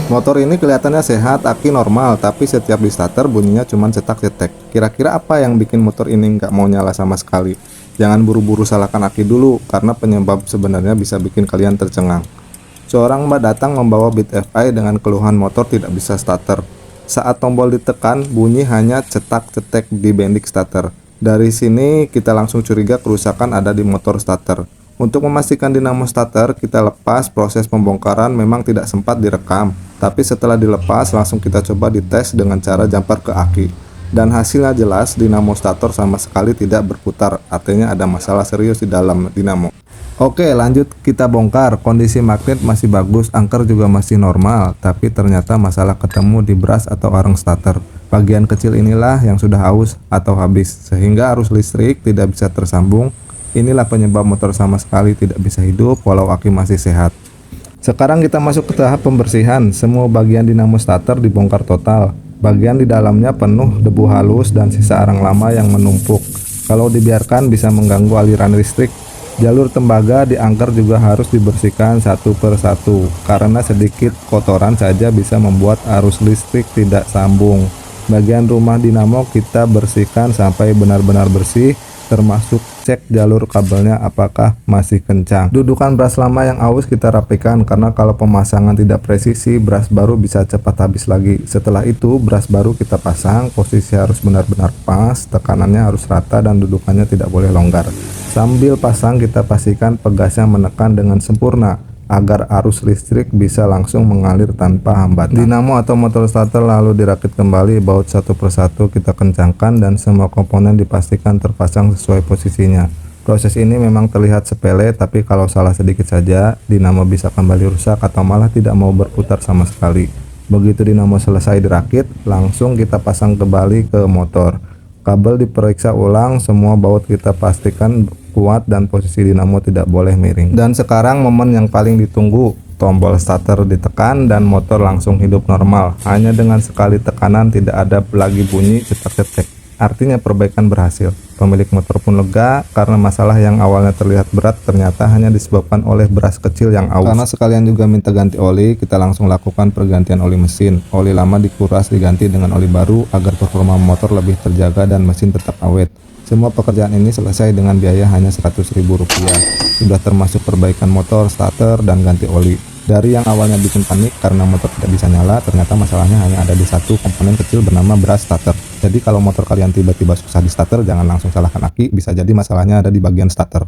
Motor ini kelihatannya sehat, aki normal, tapi setiap di starter bunyinya cuma cetak-cetek. Kira-kira apa yang bikin motor ini nggak mau nyala sama sekali? Jangan buru-buru salahkan aki dulu, karena penyebab sebenarnya bisa bikin kalian tercengang. Seorang mbak datang membawa Beat Fi dengan keluhan motor tidak bisa starter. Saat tombol ditekan, bunyi hanya cetak-cetek di bendik starter. Dari sini kita langsung curiga kerusakan ada di motor starter. Untuk memastikan dinamo starter, kita lepas. Proses pembongkaran memang tidak sempat direkam, tapi setelah dilepas langsung kita coba dites dengan cara jumper ke aki. Dan hasilnya jelas, dinamo starter sama sekali tidak berputar, artinya ada masalah serius di dalam dinamo. Oke, lanjut kita bongkar. Kondisi magnet masih bagus, angker juga masih normal, tapi ternyata masalah ketemu di brush atau arang starter. Bagian kecil inilah yang sudah aus atau habis, sehingga arus listrik tidak bisa tersambung. Inilah penyebab motor sama sekali tidak bisa hidup walau aki masih sehat. Sekarang kita masuk ke tahap pembersihan. Semua bagian dinamo starter dibongkar total. Bagian di dalamnya penuh debu halus dan sisa arang lama yang menumpuk. Kalau dibiarkan bisa mengganggu aliran listrik. Jalur tembaga di angker juga harus dibersihkan satu per satu, karena sedikit kotoran saja bisa membuat arus listrik tidak sambung. Bagian rumah dinamo kita bersihkan sampai benar-benar bersih, termasuk cek jalur kabelnya apakah masih kencang. Dudukan brush lama yang aus kita rapikan, karena kalau pemasangan tidak presisi, brush baru bisa cepat habis lagi. Setelah itu brush baru kita pasang, posisi harus benar-benar pas, tekanannya harus rata dan dudukannya tidak boleh longgar. Sambil pasang kita pastikan pegasnya menekan dengan sempurna agar arus listrik bisa langsung mengalir tanpa hambatan. Dinamo atau motor starter lalu dirakit kembali, baut satu persatu kita kencangkan dan semua komponen dipastikan terpasang sesuai posisinya. Proses ini memang terlihat sepele, tapi kalau salah sedikit saja dinamo bisa kembali rusak atau malah tidak mau berputar sama sekali. Begitu dinamo selesai dirakit, langsung kita pasang kembali ke motor. Kabel diperiksa ulang, semua baut kita pastikan kuat dan posisi dinamo tidak boleh miring. Dan sekarang momen yang paling ditunggu, tombol starter ditekan dan motor langsung hidup normal. Hanya dengan sekali tekanan tidak ada lagi bunyi cetak-cetek. Artinya perbaikan berhasil. Pemilik motor pun lega karena masalah yang awalnya terlihat berat ternyata hanya disebabkan oleh brush kecil yang aus. Karena sekalian juga minta ganti oli, kita langsung lakukan pergantian oli mesin. Oli lama dikuras diganti dengan oli baru agar performa motor lebih terjaga dan mesin tetap awet. Semua pekerjaan ini selesai dengan biaya hanya Rp100.000. Sudah termasuk perbaikan motor, starter, dan ganti oli. Dari yang awalnya bikin panik karena motor tidak bisa nyala, ternyata masalahnya hanya ada di satu komponen kecil bernama brush starter. Jadi kalau motor kalian tiba-tiba susah di starter, jangan langsung salahkan aki, bisa jadi masalahnya ada di bagian starter.